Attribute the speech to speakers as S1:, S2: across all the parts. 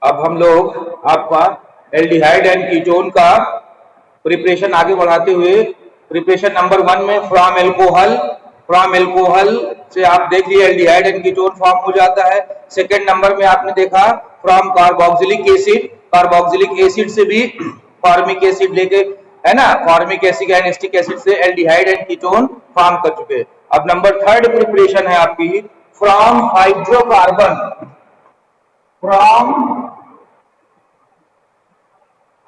S1: अब हम लोग आपका एल्डिहाइड एंड कीटोन का प्रिपरेशन आगे बढ़ाते हुए प्रिपरेशन नंबर 1 में फ्रॉम एल्कोहल से आप देख लिए एल्डिहाइड एंड कीटोन फॉर्म हो जाता है। सेकंड नंबर में आपने देखा फ्रॉम कार्बोक्सिलिक एसिड से भी फॉर्मिक एसिड लेके, है ना, formic acid and acetic acid से एल्डिहाइड एंड कीटोन फॉर्म कर चुके। अब नंबर थर्ड प्रिपरेशन है आपकी फ्रॉम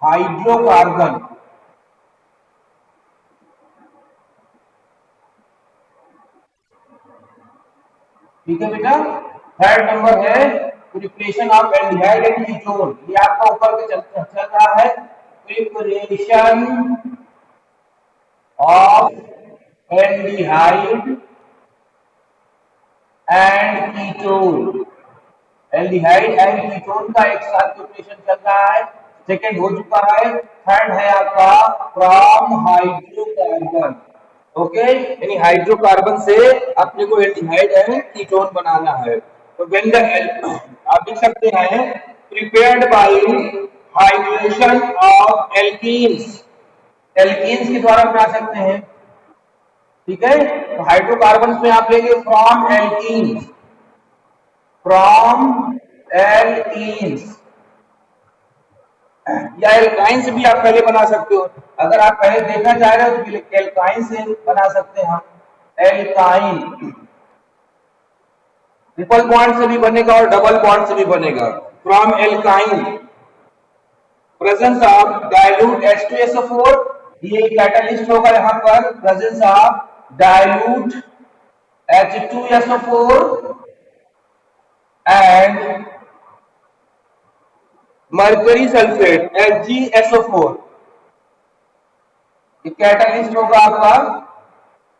S1: हाइड्रोकार्बन। ठीक है बेटा। थर्ड नंबर है preparation of aldehyde and ketone. ये आपका ऊपर के चल रहा है preparation of aldehyde and ketone. Aldehyde and ketone का एक साथ प्रिपरेशन चल रहा है। सेकंड हो चुका है। थर्ड है आपका फ्रॉम हाइड्रोकार्बन। ओके, यानी हाइड्रोकार्बन से अपने को एल्डिहाइड एंड कीटोन बनाना है। तो व्हेन द आप लिख सकते हैं prepared by hydration of alkenes. Alkenes के द्वारा बना सकते हैं। ठीक है, तो हाइड्रोकार्बन में आप लेंगे फ्रॉम एल्कीन्स या एल्काइन से भी आप पहले बना सकते हो। अगर आप पहले देखना चाह रहे हो तो एल्काइन से बना सकते हैं हम। एल्काइन ट्रिपल बॉन्ड से भी बनेगा और डबल बॉन्ड से भी बनेगा। From alkyne presence of dilute H2SO4, ये कैटलिस्ट होगा यहाँ पर presence of dilute H2SO4 and mercury sulphate FgSO4। ये कैटलिस्ट होगा आपका।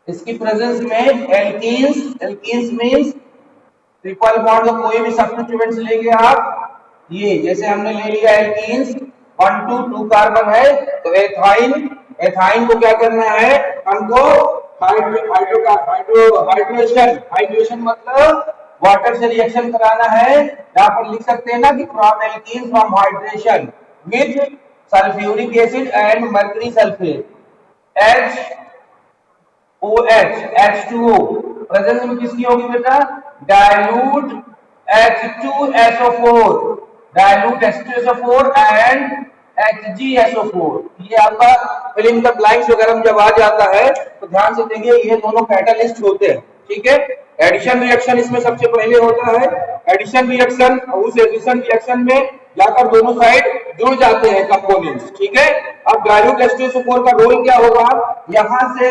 S1: इसकी प्रेजेंस में एल्कीन्स मींस ट्रिपल बॉन्ड का कोई भी सब्स्टिट्यूएंट्स लेंगे आप। ये जैसे हमने ले लिया एल्कीन्स 1 to 2 कार्बन है, तो एथाइन को क्या करना है हमको हाइड्रेशन मतलब वाटर से रिएक्शन कराना है। यहाँ पर लिख सकते हैं ना कि from alkene from hydration with sulphuric acid and mercury sulphate H2O। Presence में किसकी होगी बेटा? Dilute H2SO4 and HgSO4। ये आपका फिलिंग द ब्लैंक्स वगैरह में जब आ जाता है तो ध्यान से देखिए ये दोनों कैटलिस्ट होते हैं। ठीक है, एडिशन रिएक्शन इसमें सबसे पहले होता है। एडिशन रिएक्शन, उस एडिशन रिएक्शन में जाकर दोनों साइड जुड़ जाते हैं कंपोनेंट्स। ठीक है, अब डाइल्यूट H2SO4 का रोल क्या होगा? यहां से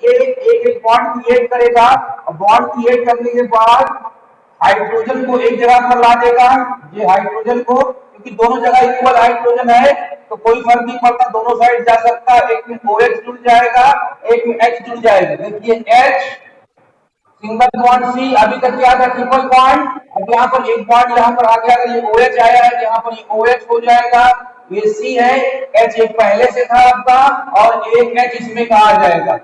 S1: ये एक बॉन्ड क्रिएट करेगा और बॉन्ड क्रिएट करने के बाद हाइड्रोजन को एक जगह पर ला देगा। ये हाइड्रोजन को, क्योंकि दोनों जगह इक्वल हाइड्रोजन है तो कोई फर्क नहीं पड़ता, दोनों साइड जा सकता है। एक में OH जुड़ जाएगा, एक में H जुड़ जाएगा। देखिए H सिंगल बॉन्ड C, अभी तक क्या था ट्रिपल बॉन्ड। अब यहाँ पर एक बॉन्ड यहाँ पर आ गया, अगर ये OH आया है तो यहाँ पर ये OH हो जाएगा। ये C है, H एक पहले से था आपका और एक H इसमें का आ जाएगा।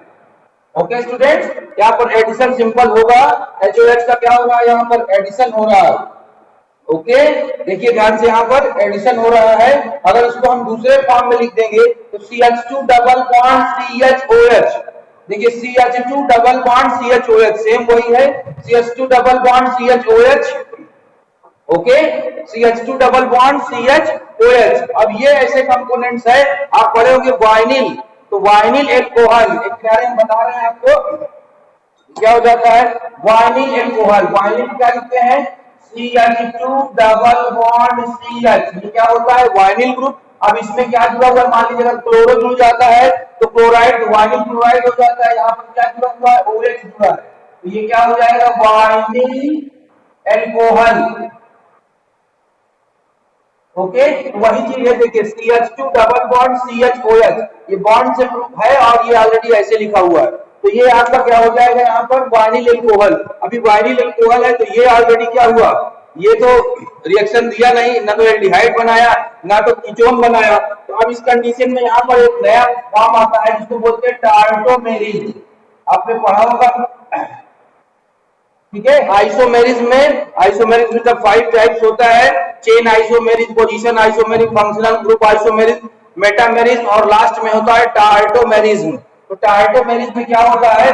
S1: ओके स्टूडेंट्स, यहाँ पर एडिशन सिंपल होगा। HOH का क्या होगा? यहाँ पर एडिशन हो रहा है। ओके, देखिए ध्यान से, यहाँ पर एडिशन हो रहा है। अगर इसको हम दूसरे फॉर्म में लिख देंगे तो CH2 डबल बॉन्ड CHOH। देखिए CH2 double bond CHOH same वही है, CH2 double bond CHOH। Okay, CH2 double bond CHOH। अब ये ऐसे कंपोनेंट्स है, आप पढ़े होंगे वाइनिल, तो वाइनिल एल्कोहल एक किनारे में बता रहे हैं आपको क्या हो जाता है वाइनिल एल्कोहल। वाइनिल क्या लिखते हैं? CH2 डबल बॉन्ड CH, ये क्या होता है? Vinyl group. अब इसमें क्या जुड़ा हुआ है? मान लीजिए अगर क्लोरो जुड़ जाता है तो क्लोराइड, वाइनिल क्लोराइड हो जाता है। यहाँ पर क्या जुड़ा हुआ है? OH जुड़ा है, तो ये क्या हो जाएगा? Vinyl alcohol. ओके, वही चीज है। देखिए CH2 डबल बॉन्ड CHOH, ये बॉन्ड से ग्रुप है और ये ऑलरेडी ऐसे लिखा हुआ है, तो ये आपका क्या हो जाएगा यहाँ पर? Vinyl alcohol. अभी वाइनिल एल्कोहल है तो ये ऑलरेडी क्या हुआ? ये तो रिएक्शन दिया नहीं, ना तो एल्डिहाइड बनाया ना तो कीटोन बनाया। तो अब इस कंडीशन में यहाँ पर एक नया फॉर्म आता है जिसको बोलते हैं टार्टोमेरिज। आपने पढ़ा होगा। ठीक है, आइसोमेरिज में जब 5 टाइप्स होता है chain isomeric, position isomeric, functional group isomeric, metamerism और लास्ट में होता है टार्टोमेरिज्म। तो टार्टोमेरिज्म में क्या होता है?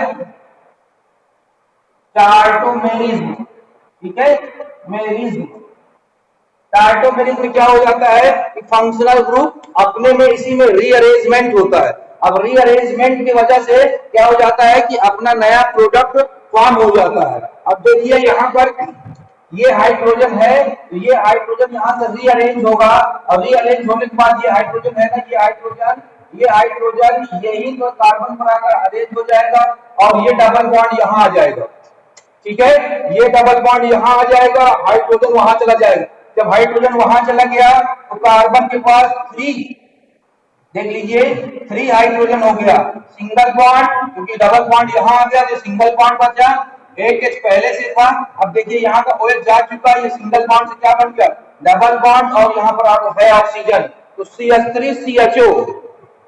S1: टार्टोमेरिज्म, ठीक है, मेरिज्म। टार्टोमेरिज्म में क्या हो जाता है कि फंक्शनल ग्रुप अपने में इसी में रीअरेंजमेंट होता है। अब रीअरेंजमेंट की वजह से क्या हो जाता है कि अपना नया प्रोडक्ट फॉर्म हो जाता है। अब देखिए यहाँ पर ये हाइड्रोजन है, तो ये हाइड्रोजन यहाँ से रीअरेंज होगा, और रीअरेंज होने के बाद ये हाइड्रोजन है ना, ये हाइड्रोजन यही तो कार्बन पर आकर अरेंज हो जाएगा, और ये डबल बॉन्ड यहाँ आ जाएगा, ठीक है, ये डबल बॉन्ड यहाँ आ जाएगा, हाइड्रोजन वहां चला जाएगा। जब हाइड्रोजन वहां चला गया तो कार्बन के पास 3, देख लीजिए 3 हाइड्रोजन हो गया, सिंगल बॉन्ड, क्योंकि डबल बॉन्ड यहाँ आ गया तो सिंगल बॉन्ड बचा, एक H पहले से था। अब देखिए यहाँ का OH जा चुका है, ये सिंगल बॉन्ड से क्या बन गया? डबल बॉन्ड, और यहाँ पर है ऑक्सीजन, तो CH3CHO,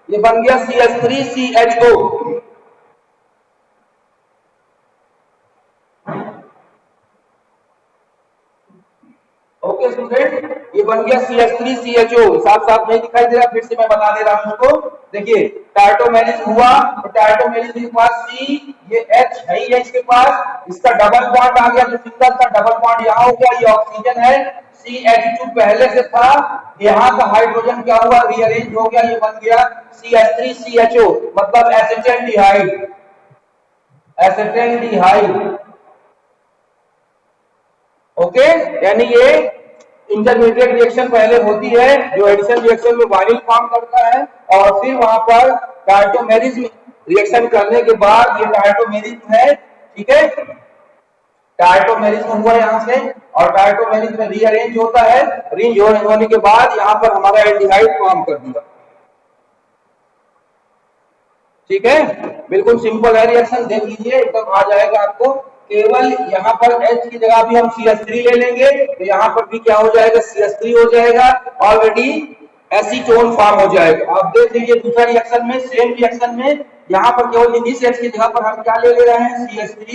S1: ये बन गया CH3CHO। ओके स्टूडेंट, ये बन गया CH3CHO। साफ साफ नहीं दिखाई दे रहा, फिर से मैं बता दे रहा हूं उसको। देखिए टार्टोमेरिज्म हुआ, तो टार्टोमेरिज्म के पास C, ये H है ही इसके पास, इसका डबल बॉन्ड आ गया, जो सिंगल था डबल बॉन्ड यहाँ हो गया, ये ऑक्सीजन है, CH2 पहले से था, यहाँ का हाइड्रोजन क्या हुआ? रीअरेंज हो गया, ये बन गया CH3CHO, मतलब एसिटाल्डिहाइड, एसिटाल्डिहाइड। ओके, यानी ये इंटरमीडिएट रिएक्शन पहले होती है जो एडिशन रिएक्शन में वाइनिल फॉर्म करता है, और फिर वहां पर टार्टोमेरिज्म रिएक्शन करने के बाद ये टार्टोमेरिज्म है, ठीक है, टार्टोमेरिज्म हुआ यहाँ से, और टार्टोमेरिज्म में रीअरेंज होता है, रीअरेंज होने के बाद यहाँ पर हमारा एल्डिहाइड फॉर्म कर दिया, ठीक है, बिल्कुल सिंपल है रिएक्शन, देख लीजिए एकदम आ जाएगा आपको। केवल यहाँ पर H की जगह भी हम CH3 ले लेंगे, तो यहाँ पर भी क्या हो जाएगा? CH3 हो जाएगा, ऑलरेडी एसीटोन फॉर्म हो जाएगा। आप देख लीजिए दूसरा रिएक्शन में, सेम रिएक्शन में यहाँ पर केवल इस H की जगह पर हम क्या ले रहे हैं? CH3,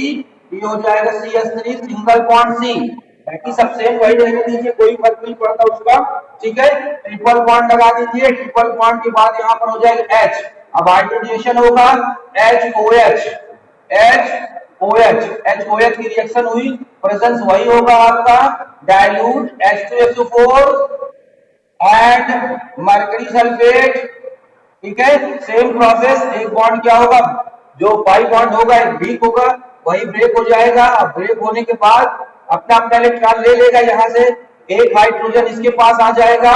S1: ये हो जाएगा CH3 सिंगल बॉन्ड C, बाकी सब सेम वही रहने दीजिए, कोई फर्क नहीं पड़ता उसका, ठीक है, ट्रिपल बॉन्ड लगा दीजिए, ट्रिपल बॉन्ड के बाद यहाँ पर हो जाएगा H, अब हाइड्रोजनेशन होगा HOH, HOH की रिएक्शन हुई, प्रेजेंस वही होगा आपका dilute H2SO4 and mercury sulphate, ठीक है, सेम प्रोसेस, एक बॉन्ड क्या होगा? जो पाई बॉन्ड होगा एक ब्रेक होगा, वही ब्रेक हो जाएगा, अब ब्रेक होने के बाद अपना अपना इलेक्ट्रॉन ले लेगा, यहाँ से एक हाइड्रोजन इसके पास आ जाएगा,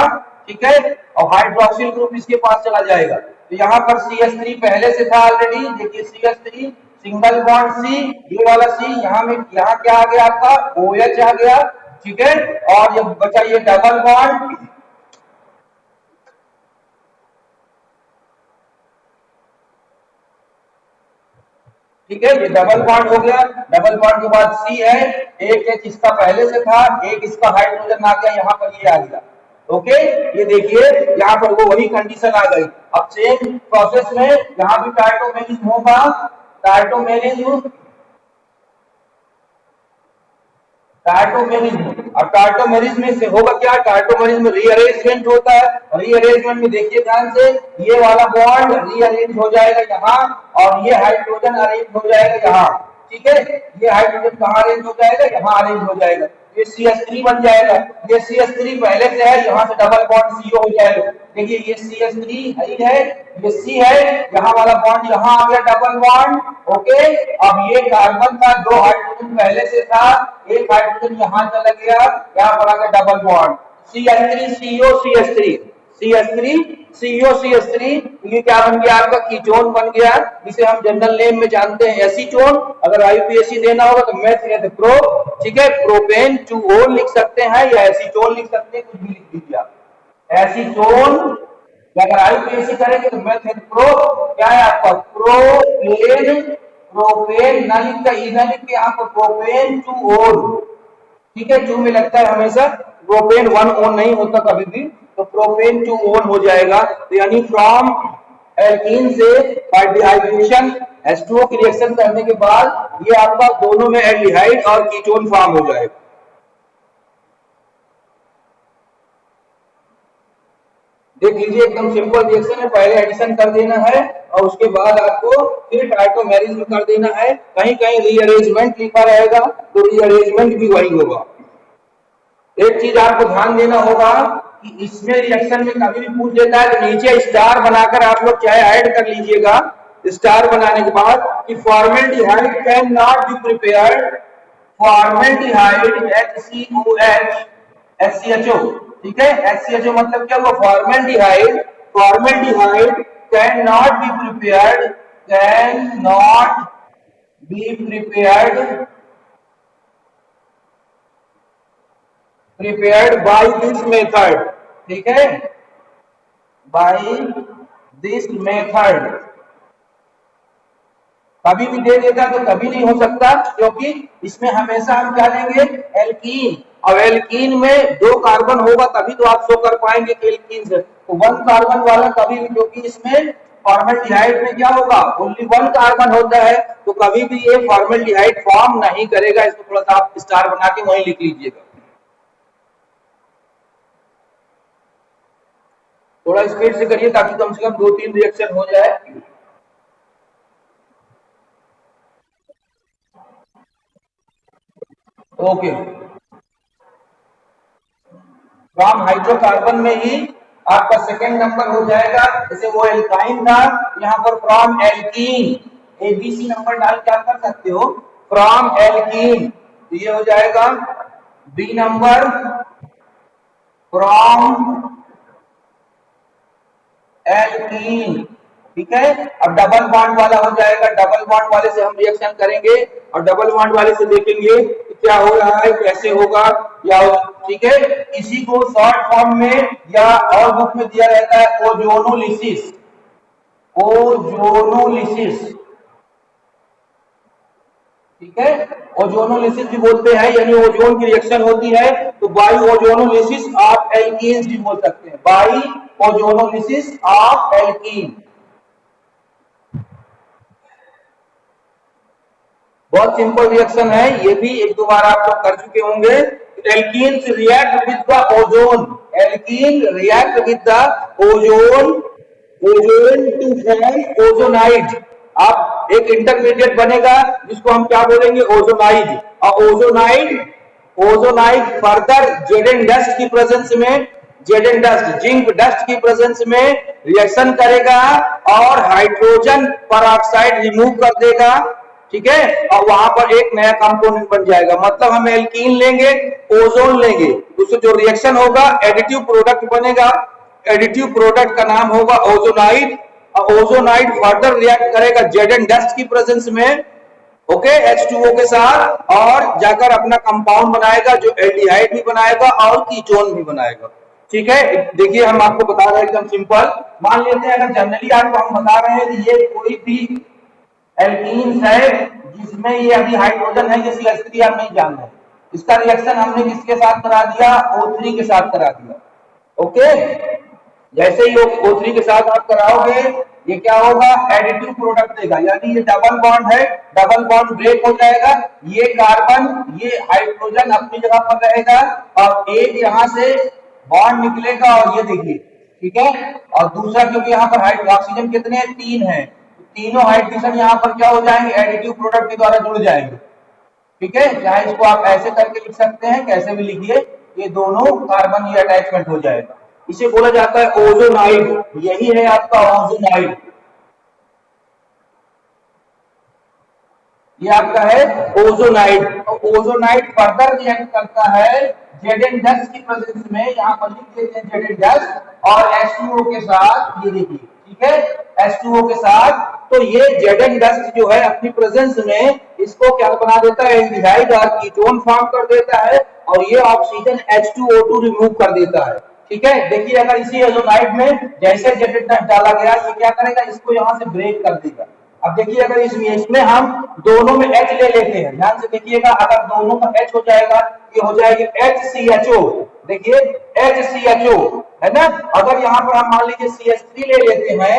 S1: ठीक है, और हाइड्रोक्सिल ग्रुप इसके पास चला जाएगा, तो यहाँ पर CH3 पहले से था ऑलरेडी, देखिए CH3 सिंगल बॉन्ड C, ये वाला C, यहाँ क्या आ गया आपका? OH आ गया, ठीक है, और ये बचा ये डबल बॉन्ड, ठीक है, ये डबल बॉन्ड हो गया, डबल बॉन्ड के बाद C है, एक H इसका पहले से था, एक इसका हाइड्रोजन आ गया, यहाँ पर ये आ गया, ओके, ये देखिए यहाँ पर वो वही कंडीशन आ गई। अब सेम प्रोसेस में यहाँ भी टार्टोमेरिज्म होगा, टार्टोमेरिज्म और टार्टोमेरिज्म में से होगा क्या? टार्टोमेरिज्म में रीअरेंजमेंट होता है, रीअरेंजमेंट में देखिए ध्यान से, ये वाला बॉन्ड रीअरेंज हो जाएगा यहाँ, और ये हाइड्रोजन अरेंज हो जाएगा यहाँ, ठीक है, ये हाइड्रोजन कहाँ अरेंज हो जाएगा? यहाँ अरेंज हो जाएगा, ये CH3 बन जाएगा, ये CH3 पहले से है, यहाँ से डबल बॉन्ड CO हो जाएगा, देखिए ये CH3 है, ये C है, यहाँ वाला बॉन्ड यहाँ आ गया डबल बॉन्ड, ओके, अब ये कार्बन का 2 हाइड्रोजन पहले से था, एक हाइड्रोजन यहाँ चला गया, यहाँ पर आ गया double bond, CH3CO CH3 CH3CO CH3, ये क्या बन गया आपका? कीटोन बन गया, जिसे हम जनरल नेम में जानते हैं एसीटोन। अगर IUPAC देना होगा तो मेथ प्रो, ठीक है, प्रोपेन 2O लिख सकते हैं या एसीटोन लिख सकते हैं, कुछ भी लिख दीजिए आप, एसीटोन। अगर IUPAC करेंगे तो मेथ प्रो क्या है आपका? प्रोपेन, प्रोपेन ना लिख कर इधर लिख के आपको प्रोपेन 2O, ठीक है, 2 में लगता है हमेशा, प्रोपेन 1 नहीं होता कभी भी, तो प्रोपेन 2 हो जाएगा, तो यानी फ्रॉम एल्कीन से बाय डिहाइड्रेशन H2O की रिएक्शन करने के बाद ये आपका दोनों में एल्डिहाइड और कीटोन फॉर्म हो जाएगा। देख लीजिए एकदम सिंपल रिएक्शन है, पहले एडिशन कर देना है और उसके बाद आपको फिर टाइटोमेरिज में कर देना है। कहीं कहीं रीअरेंजमेंट लिखा रहेगा तो रीअरेंजमेंट भी वही होगा। एक चीज आपको ध्यान देना होगा कि इसमें रिएक्शन में कभी भी पूछ लेता है तो नीचे स्टार बनाकर आप लोग चाहे ऐड कर लीजिएगा। स्टार बनाने के बाद कि formaldehyde can not be prepared, formaldehyde HCOH HCHO, ठीक है। HCHO मतलब क्या हुआ, formaldehyde. Formaldehyde can not be prepared, can not be prepared by this method, ठीक है, बाय दिस मेथड। कभी भी दे देता तो कभी नहीं हो सकता, क्योंकि इसमें हमेशा हम क्या लेंगे, एल्कीन। और एल्कीन में 2 कार्बन होगा तभी तो आप शो कर पाएंगे कि एल्कीन से। तो 1 कार्बन वाला कभी भी, क्योंकि इसमें फॉर्मेल्डिहाइड में क्या होगा, ओनली 1 कार्बन होता है, तो कभी भी ये फॉर्मेल्डिहाइड फॉर्म नहीं करेगा। इसको थोड़ा सा आप स्टार बना के वहीं लिख लीजिएगा। थोड़ा स्पीड से करिए ताकि कम से कम 2-3 रिएक्शन हो जाए। ओके, फ्रॉम हाइड्रोकार्बन में ही आपका सेकंड नंबर हो जाएगा। जैसे वो एल्काइन था, यहाँ पर फ्रॉम एल्कीन एबीसी नंबर डाल के आप कर सकते हो, फ्रॉम एल्कीन। तो ये हो जाएगा बी नंबर, फ्रॉम एल्कीन, ठीक है। अब डबल बॉन्ड वाला हो जाएगा, डबल बॉन्ड वाले से हम रिएक्शन करेंगे और डबल बॉन्ड वाले से देखेंगे कि क्या हो रहा है, कैसे होगा, या ठीक है। इसी को शॉर्ट फॉर्म में या और बुक में दिया रहता है ओजोनोलिसिस, ओजोनोलिसिस, ठीक है। ओजोनोलिसिस भी बोलते हैं, यानी ओजोन की रिएक्शन होती है तो बाई ओजोनोलिसिस ऑफ एल्कीन्स भी बोल सकते हैं, बाई ओजोनोलिसिस ऑफ एल्कीन। बहुत सिंपल रिएक्शन है, ये भी एक दो बार आप लोग कर चुके होंगे। Alkenes react with the ozone, alkene react with the ozone, ozone to form ozonide. आप एक इंटरमीडिएट बनेगा जिसको हम क्या बोलेंगे, ओजोनाइड। और ozonide, ozonide further Zn dust की प्रेजेंस में, जेडन डस्ट जिंक डस्ट की प्रेजेंस में रिएक्शन करेगा और हाइड्रोजन परऑक्साइड रिमूव कर देगा, ठीक है। और वहां पर एक नया कंपोनेंट बन जाएगा। मतलब हम एल्कीन लेंगे, ओजोन लेंगे, उससे जो रिएक्शन होगा एडिटिव प्रोडक्ट बनेगा। एडिटिव प्रोडक्ट का नाम होगा ओजोनाइड। और ओजोनाइड फर्दर रिएक्ट करेगा जेडन डस्ट की प्रेजेंस में, ओके, H2O के साथ, और जाकर अपना कंपाउंड बनाएगा जो एल्डिहाइड भी बनाएगा और कीटोन भी बनाएगा, ठीक है। देखिए हम आपको बता रहे हैं एकदम सिंपल। मान लेते हैं अगर जनरली आपको हम बता रहे हैं कि ये कोई भी एल्कीन्स है जिसमें ये अभी हाइड्रोजन है, जैसे CH3 आप नहीं जान रहे, इसका रिएक्शन हमने किसके साथ करा दिया, O3 के साथ करा दिया, ओके। जैसे ही O3 के साथ आप कराओगे ये क्या होगा, एडिटिव प्रोडक्ट देगा, यानी ये डबल बॉन्ड है, डबल बॉन्ड ब्रेक हो जाएगा। ये कार्बन, ये हाइड्रोजन अपनी जगह पर रहेगा और एक यहां से बॉन्ड निकलेगा और ये देखिए, ठीक है। और दूसरा, क्योंकि यहाँ पर ऑक्सीजन कितने हैं, 3 है, तीनों हाइड्रोजन यहाँ पर क्या हो जाएंगे, एडिटिव प्रोडक्ट के द्वारा जुड़ जाएंगे, ठीक है। चाहे इसको आप ऐसे करके लिख सकते हैं, कैसे भी लिखिए, ये दोनों कार्बन ये अटैचमेंट हो जाएगा। इसे बोला जाता है ओजोनाइड। यही है आपका ओजोनाइड, ये आपका है ओजोनाइड। ओजोनाइड फर्दर रिएक्ट करता है जेडन डस्ट की प्रेजेंस में, यहाँ पर लिख देते हैं जेडन डस्ट और H2O के साथ, ये देखिए, ठीक है, H2O के साथ। तो ये जेडन डस्ट जो है अपनी प्रेजेंस में इसको क्या बना देता है, एल्डिहाइड और कीटोन फॉर्म कर देता है और ये ऑक्सीजन H2O2 रिमूव कर देता है, ठीक है। देखिए अगर इसी ओजोनाइड में जैसे जेडन डस्ट डाला गया, ये क्या करेगा, इसको यहाँ से ब्रेक कर देगा। अब देखिए अगर इसमें हम दोनों में H ले लेते हैं, ध्यान से देखिएगा, अगर दोनों का H हो जाएगा, ये हो जाएगी HCHO, देखिए HCHO है ना। अगर यहाँ पर हम मान लीजिए CH3 ले लेते हैं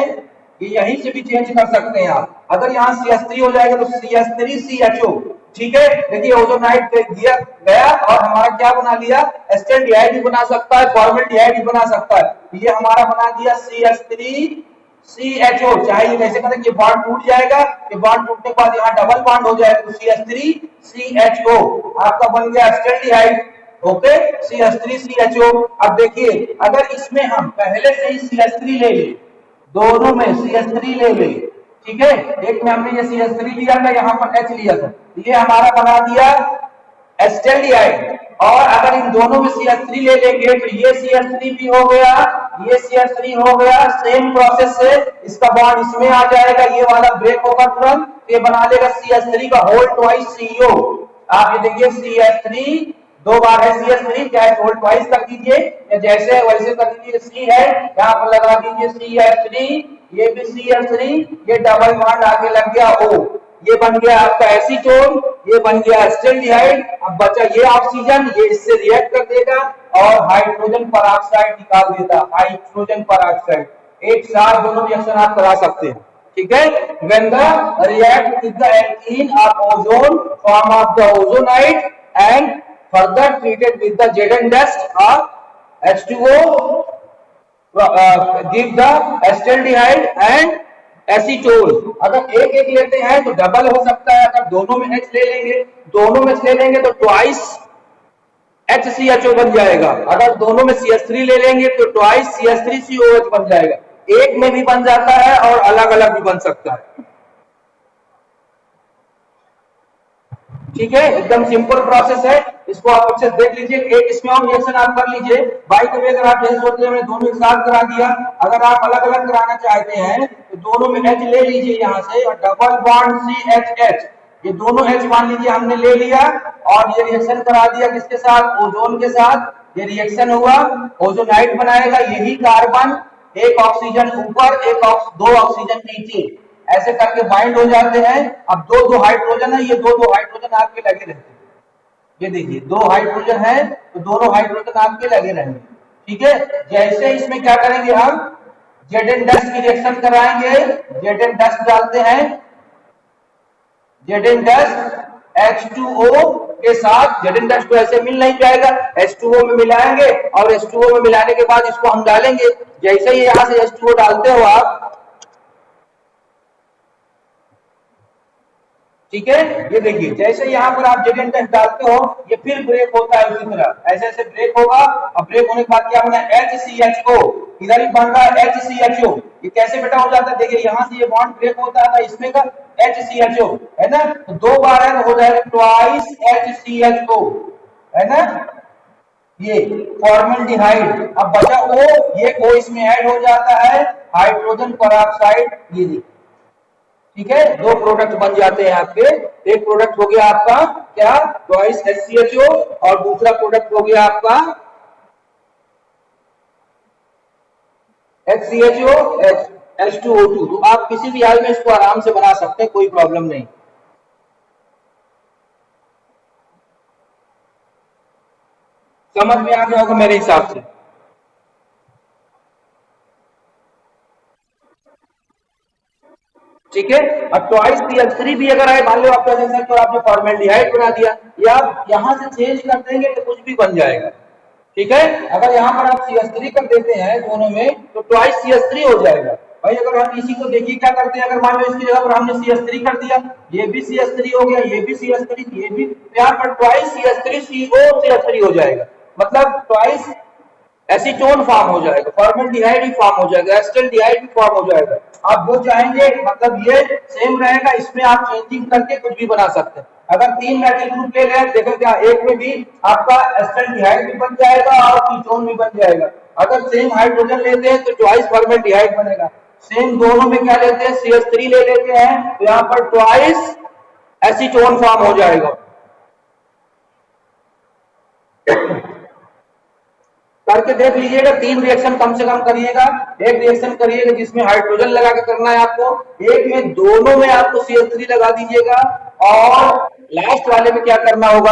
S1: ये यहीं से भी चेंज कर सकते हैं आप। अगर यहाँ CH3 हो जाएगा तो CH3CHO, ठीक है। देखिए ओजोनाइट दिया गया और हमारा क्या बना लिया, एसिटाल्डिहाइड भी बना सकता है, फॉर्मल्डिहाइड भी बना सकता है। ये हमारा बना दिया CH3CHO। चाहे ये कैसे करें, ये बॉन्ड टूट जाएगा, ये बॉन्ड टूटने के बाद यहाँ डबल बॉन्ड हो जाएगा तो CH3CHO आपका बन गया एसिटाल्डिहाइड। Okay, CH3CHO। अब देखिए अगर इसमें हम पहले से ही CH3 ले लें, दोनों में CH3 ले ले, ठीक है। एक में हमने ये CH3 लिया था, यहाँ पर H लिया था, ये हमारा बना दिया एसिटाल्डिहाइड। और अगर इन दोनों में CH3 ले लेंगे तो ये CH3 भी हो गया, ये CH3 हो गया। सेम प्रोसेस से इसका बॉन्ड इसमें आ जाएगा, ये वाला ब्रेक होगा तुरंत, ये बना लेगा CH3 का होल ट्वाइस CO। आप ये देखिए CH3 दो बार है CH3, चाहे होल ट्वाइस कर दीजिए या जैसे वैसे कर दीजिए। C है यहाँ पर लगा दीजिए CH3, ये भी CH3, ये डबल बॉन्ड आगे लग गया O, ये बन गया आपका एसीटोन, ये बन गया एसिटाल्डिहाइड। अब बचा ये ऑक्सीजन, ये इससे रिएक्ट कर देगा और हाइड्रोजन पेरोक्साइड निकाल देता, हाइड्रोजन पेरोक्साइड। एक साथ दोनों रिएक्शन आप करा सकते हैं, ठीक है। When the react with the alkene of ozone form of the ozonide and further treated with the Zn dust or H2O give the acetaldehyde and acetone. अगर एक एक लेते हैं तो डबल हो सकता है, अगर दोनों में H ले लेंगे, दोनों में ले लेंगे तो ट्वाइस HCHO बन जाएगा। अगर दोनों में CH3 ले लेंगे तो ट्वाइस CH3COH बन जाएगा। एक में भी बन जाता है और अलग अलग भी बन सकता है, ठीक है। एकदम सिंपल प्रोसेस है, इसको आप अच्छे से देख लीजिए। एक इसमें और रिएक्शन आप कर लीजिए। बाई द वे अगर आप जैसे सोच रहे हैं दोनों एक साथ करा दिया, अगर आप अलग अलग कराना चाहते हैं तो दोनों में H ले लीजिए यहाँ से और डबल बॉन्ड CHH, ये दोनों H मान लीजिए हमने ले लिया और ये रिएक्शन करा दिया किसके साथ, ओजोन के साथ। ये रिएक्शन हुआ, ओजोनाइड बनाएगा, यही कार्बन एक ऑक्सीजन ऊपर दो ऑक्सीजन नीचे, ऐसे करके बाइंड हो जाते हैं। अब दो दो हाइड्रोजन है, ये दो दो हाइड्रोजन आपके लगे रहते हैं। ये देखिए दो हाइड्रोजन है तो दोनों हाइड्रोजन आपके लगे रहेंगे, ठीक है। जैसे इसमें क्या करेंगे हम Zn डस्ट की रिएक्शन कराएंगे, Zn डस्ट डालते हैं, Zn डस्ट H2O के साथ, Zn डस्ट को ऐसे मिल नहीं जाएगा, H2O में मिलाएंगे और H2O में मिलाने के बाद इसको हम डालेंगे। जैसे ही यहां से H2O डालते हो आप, ठीक है। ये देखिए जैसे यहाँ पर आप Zn डस्ट डालते हो ये फिर ब्रेक होता है उसी तरह, ऐसे ऐसे ब्रेक होगा। और ब्रेक होने के बाद क्या बना, HCHO, इधर ही बन रहा है HCHO। ये कैसे बेटा हो जाता है, देखिए यहाँ से ये बॉन्ड ब्रेक होता है इसमें का HCHO है ना, तो दो बार है तो हो जाएगा ट्वाइस HCHO है ना, ये फॉर्मल्डिहाइड। अब बचा O, ये O इसमें ऐड हो जाता है, हाइड्रोजन पेरोक्साइड, ये ठीक है। दो प्रोडक्ट बन जाते हैं आपके, एक प्रोडक्ट हो गया आपका क्या, ट्वाइस HCHO, और दूसरा प्रोडक्ट हो गया आपका HCHO H2O2। तो आप किसी भी हाल में इसको आराम से बना सकते हैं, कोई प्रॉब्लम नहीं। समझ में आ गया होगा मेरे हिसाब से। ठीक है। अब ट्वाइस CH3 भी अगर आए, मान लो आपका जैसा तो आपने फॉर्मल्डिहाइड बना दिया, या आप यहां से चेंज कर देंगे तो कुछ भी बन जाएगा, ठीक है। अगर यहाँ पर आप CH3 कर देते हैं दोनों में तो ट्वाइस CH3 हो जाएगा। भाई अगर हम इसी को देखिए क्या करते हैं, अगर मान लो इसकी जगह पर हमने CH3 कर दिया, ये भी CH3 हो गया, ये भी CH3, ये भी, यहाँ पर ट्वाइस CH3COCH3 हो जाएगा, मतलब ट्वाइस एसीटोन फॉर्म हो जाएगा, फॉर्मल्डिहाइड भी फॉर्म हो जाएगा, एसिटाल्डिहाइड भी फॉर्म हो जाएगा। आप वो चाहेंगे, मतलब ये सेम रहेगा, इसमें आप चेंजिंग करके कुछ भी बना सकते हैं। अगर तीन मेटल ग्रुप ले लें, देखो क्या एक में भी आपका एसिटाल्डिहाइड भी बन जाएगा और कीटोन भी बन जाएगा। अगर सेम हाइड्रोजन लेते हैं तो ट्वाइस फॉर्मल्डिहाइड बनेगा। सेम दोनों में क्या लेते हैं, CH3 ले लेते हैं तो यहाँ पर ट्वाइस एसीटोन फॉर्म हो जाएगा। करके देख लीजिएगा, तीन रिएक्शन कम से कम करिएगा। एक रिएक्शन करिएगा जिसमें हाइड्रोजन लगा के करना है आपको, एक में दोनों में आपको CH3 लगा दीजिएगा, और लास्ट वाले में क्या करना होगा,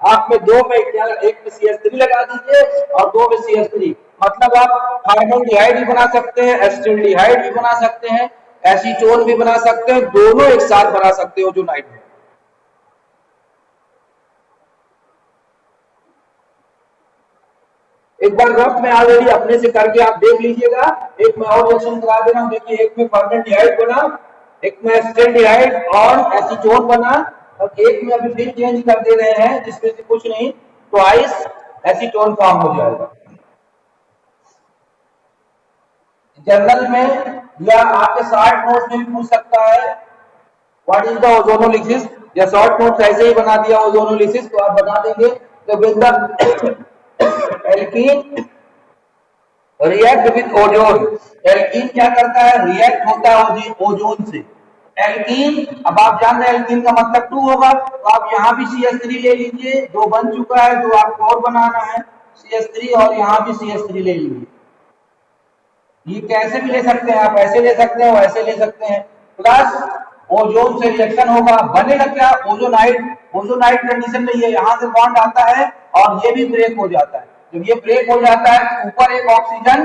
S1: आप में दो में एक में CH3 लगा दीजिए और दो में CH3, मतलब आप फॉर्मल्डिहाइड भी बना सकते हैं, एसिटाल्डिहाइड भी बना सकते हैं, एसीटोन भी बना सकते हैं, दोनों एक साथ बना सकते हो जो नाइट में। एक बार रफ में ऑलरेडी अपने से करके आप देख लीजिएगा। एक में और रिएक्शन करा दे रहा हूं, देखिए एक में फॉर्मेल्डिहाइड बना, एक में एसिटाल्डिहाइड और एसीटोन बना, और एक में अभी फिर चेंज कर दे रहे हैं जिसमें से कुछ नहीं ट्वाइस एसीटोन फॉर्म हो जाएगा। जर्नल में या आपके शॉर्ट नोट्स में भी पूछ सकता है व्हाट इज द ओजोनोलिसिस, या शॉर्ट नोट्स ऐसे ही बना दिया ओजोनोलिसिस तो आप बता देंगे तो with the alkene react with ozone. Alkene क्या करता है, रिएक्ट होता है ओजोन से। एल्कीन, अब आप जान रहे हैं एल्कीन का मतलब 2 होगा, तो आप यहाँ भी CH3 ले लीजिए, 2 बन चुका है तो आपको और बनाना है CH3, और यहाँ भी CH3 ले लीजिए। ये कैसे भी ले सकते हैं आप, ऐसे ले सकते हैं वैसे ले सकते हैं। प्लस ओजोन से रिएक्शन होगा, बनेगा क्या, ओजोनाइड। ओजोनाइड कंडीशन में ये यहाँ से बॉन्ड आता है और ये भी ब्रेक हो जाता है। जब ये ब्रेक हो जाता है ऊपर एक ऑक्सीजन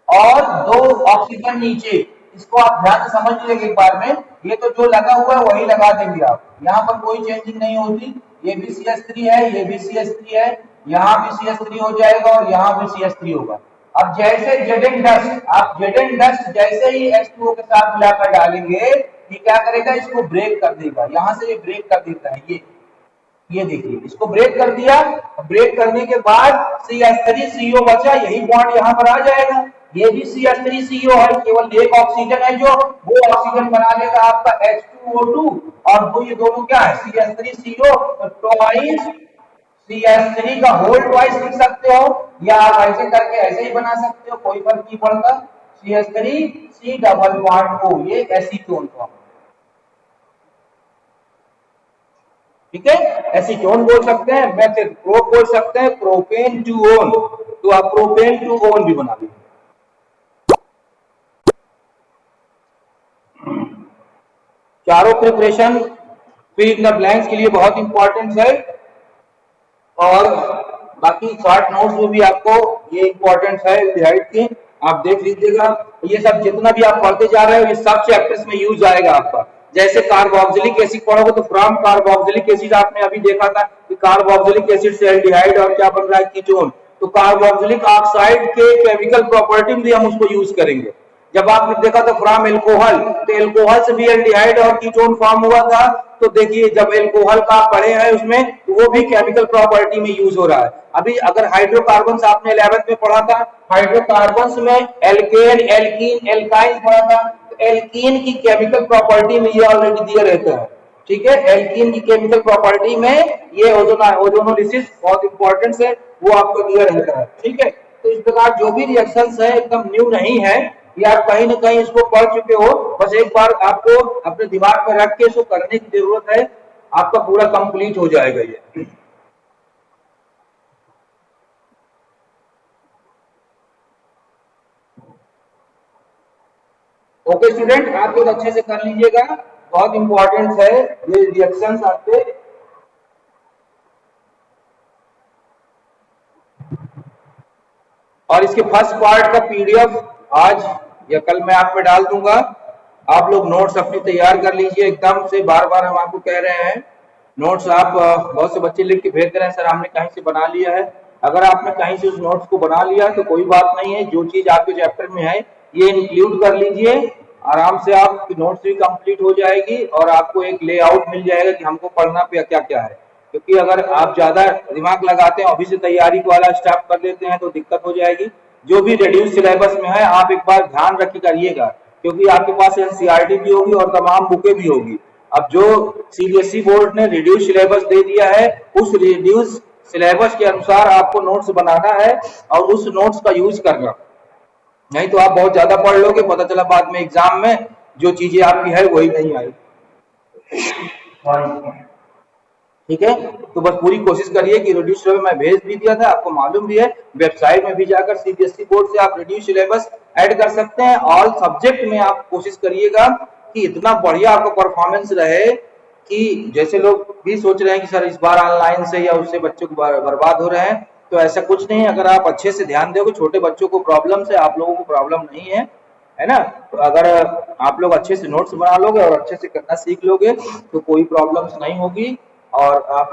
S1: और 2 ऑक्सीजन नीचे, इसको आप ध्यान से समझ लीजिएगा एक बार में। ये तो जो लगा हुआ है वही लगा देंगे आप, यहाँ पर कोई चेंजिंग नहीं होती। ये भी CH3 है, ये भी CH3 है, यहाँ भी CH3 हो जाएगा और यहाँ भी CH3 होगा। अब जैसे Zn डस्ट, आप Zn डस्ट जैसे ही H2O के साथ मिलाकर डालेंगे, ये क्या करेगा, इसको ब्रेक कर देगा। यहाँ से ये ब्रेक कर देता है, ये देखिए इसको ब्रेक कर दिया। ब्रेक करने के बाद CH3CO बचा, यही बॉन्ड यहाँ पर आ जाएगा। ये भी CH3CO है, केवल एक ऑक्सीजन है जो वो ऑक्सीजन बना लेगा आपका H2O2, और वो ये दोनों क्या है CH3CO, तो ट्वाइस CH3 का होल ट्वाइस लिख सकते हो, या आप ऐसे करके ऐसे ही बना सकते हो, कोई फर्क नहीं पड़ता। CH3C डबल बॉन्ड O, ये एसीटोन फॉर्म, ठीक है। एसीटोन बोल सकते हैं, मेथिल प्रोप बोल सकते हैं, प्रोपेन टू ओन, तो आप प्रोपेन टू ओन भी बना लीजिए। चारों preparation fill in the blanks के लिए बहुत इंपॉर्टेंट है, और बाकी शॉर्ट नोट्स में भी आपको ये इंपॉर्टेंट है एल्डिहाइड की, आप देख लीजिएगा। ये सब जितना भी आप पढ़ते जा रहे हो ये सब चैप्टर्स में यूज आएगा आपका। जैसे कार्बोक्सिलिक एसिड पढ़ोगे तो फ्रॉम कार्बोक्सिलिक एसिड आपने अभी देखा था कि कार्बोक्सिलिक एसिड से एल्डिहाइड और क्या बन रहा है, कीटोन। तो कार्बोक्सिलिक ऑक्साइड के केमिकल प्रॉपर्टी में भी हम उसको यूज करेंगे। जब आपने देखा था फ्रॉम एल्कोहल, तो एल्कोहल से भी एल्डिहाइड और कीटोन फॉर्म हुआ था। तो देखिए जब एल्कोहल का आप पढ़े हैं उसमें, तो वो भी केमिकल प्रॉपर्टी में यूज हो रहा है। अभी अगर हाइड्रोकार्बन्स आपने 11th में पढ़ा था, हाइड्रोकार्बन्स में एल्केन, एल्कीन, एल्काइन पढ़ा था, तो एल्कीन की केमिकल प्रॉपर्टी में ये ऑलरेडी दिया रहता है, ठीक है। एल्कीन की केमिकल प्रॉपर्टी में ये ओजोनोलिसिस बहुत इंपॉर्टेंट है, वो आपको दिया रहता है, ठीक है। तो इस प्रकार जो भी रिएक्शंस है एकदम न्यू नहीं है, ये आप कहीं ना कहीं इसको पढ़ चुके हो, बस एक बार आपको अपने दिमाग में रख के इसको करने की जरूरत है, आपका पूरा कंप्लीट हो जाएगा ये। ओके स्टूडेंट, आप लोग अच्छे से कर लीजिएगा, बहुत इंपॉर्टेंट है ये रिएक्शंस आपके। और इसके फर्स्ट पार्ट का PDF आज या कल मैं आप पे डाल दूंगा। आप लोग नोट्स अपनी तैयार कर लीजिए, एकदम से बार बार हम आपको कह रहे हैं नोट्स आप बहुत से बच्चे लिख के भेज रहे हैं सर हमने कहीं से बना लिया है। अगर आपने कहीं से उस नोट्स को बना लिया तो कोई बात नहीं है, जो चीज आपके चैप्टर में है ये इंक्लूड कर लीजिए, आराम से आपकी नोट्स भी कंप्लीट हो जाएगी और आपको एक लेआउट मिल जाएगा कि हमको पढ़ना पे क्या क्या है। क्योंकि अगर आप ज्यादा दिमाग लगाते हैं अभी से तैयारी वाला स्टार्ट कर लेते हैं तो दिक्कत हो जाएगी। जो भी रिड्यूस सिलेबस में है आप एक बार ध्यान रख के करिएगा, क्योंकि आपके पास NCERT भी होगी और तमाम बुकें भी होगी। अब जो CBSE बोर्ड ने रिड्यूस सिलेबस दे दिया है, उस रिड्यूस सिलेबस के अनुसार आपको नोट्स बनाना है और उस नोट्स का यूज करना, नहीं तो आप बहुत ज्यादा पढ़ लोगे, पता चला बाद में एग्जाम में जो चीजें आपकी है वही नहीं आई, ठीक है। तो बस पूरी कोशिश करिए कि रिड्यूस सिलेबस मैं भेज भी दिया था, आपको मालूम भी है, वेबसाइट में भी जाकर CBSE बोर्ड से आप रिड्यूस सिलेबस ऐड कर सकते हैं। ऑल सब्जेक्ट में आप कोशिश करिएगा कि इतना बढ़िया आपका परफॉर्मेंस रहे कि जैसे लोग भी सोच रहे हैं कि सर इस बार ऑनलाइन से या उससे बच्चों को बर्बाद हो रहे हैं, तो ऐसा कुछ नहीं है। अगर आप अच्छे से ध्यान दोगे, छोटे बच्चों को प्रॉब्लम से आप लोगों को प्रॉब्लम नहीं है, है ना। तो अगर आप लोग अच्छे से नोट्स बना लोगे और अच्छे से करना सीख लोगे तो कोई प्रॉब्लम्स नहीं होगी, और आप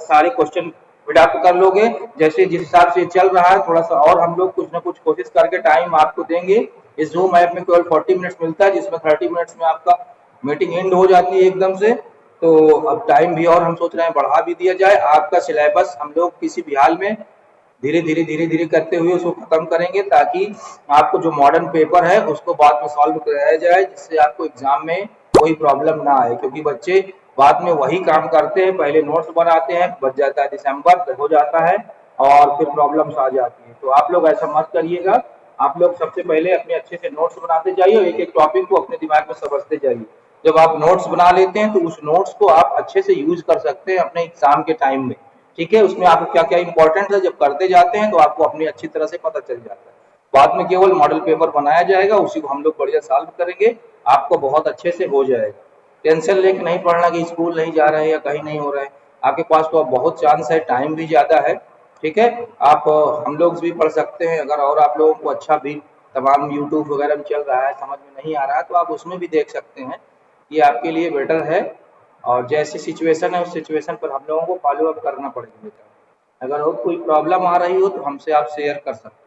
S1: सारे क्वेश्चन अडाप्ट कर लोगे। जैसे जिस हिसाब से चल रहा है थोड़ा सा और हम लोग कुछ ना कुछ कोशिश करके टाइम आपको देंगे। इस जूम ऐप में केवल 40 मिनट्स मिलता है, जिसमें 30 मिनट्स में आपका मीटिंग एंड हो जाती है एकदम से। तो अब टाइम भी और हम सोच रहे हैं बढ़ा भी दिया जाए। आपका सिलेबस हम लोग किसी भी हाल में धीरे धीरे करते हुए उसको खत्म करेंगे, ताकि आपको जो मॉडर्न पेपर है उसको बाद में सॉल्व कराया जाए, जिससे आपको एग्जाम में कोई प्रॉब्लम ना आए। क्योंकि बच्चे बाद में वही काम करते हैं, पहले नोट्स बनाते हैं, बच जाता है दिसंबर हो जाता है और फिर प्रॉब्लम्स आ जाती है। तो आप लोग ऐसा मत करिएगा। आप लोग सबसे पहले अपने अच्छे से नोट्स बनाते जाइए और एक एक टॉपिक को अपने दिमाग में समझते जाइए। जब आप नोट्स बना लेते हैं तो उस नोट्स को आप अच्छे से यूज कर सकते हैं अपने एग्जाम के टाइम में। ठीक है, उसमें आपको क्या क्या इंपॉर्टेंट है जब करते जाते हैं तो आपको अपनी अच्छी तरह से पता चल जाता है। बाद में केवल मॉडल पेपर बनाया जाएगा, उसी को हम लोग बढ़िया सॉल्व करेंगे, आपको बहुत अच्छे से हो जाएगा। टेंशन लेके नहीं पढ़ना कि स्कूल नहीं जा रहे हैं या कहीं नहीं हो रहा है। आपके पास तो अब बहुत चांस है, टाइम भी ज़्यादा है। ठीक है, आप हम लोग भी पढ़ सकते हैं अगर, और आप लोगों को अच्छा भी तमाम यूट्यूब वगैरह में चल रहा है, समझ में नहीं आ रहा है तो आप उसमें भी देख सकते हैं। ये आपके लिए बेटर है। और जैसी सिचुएशन है उस सिचुएशन पर हम लोगों को फॉलो अप करना पड़ेगा बेटा। अगर और कोई प्रॉब्लम आ रही हो तो हमसे आप शेयर कर सकते हैं।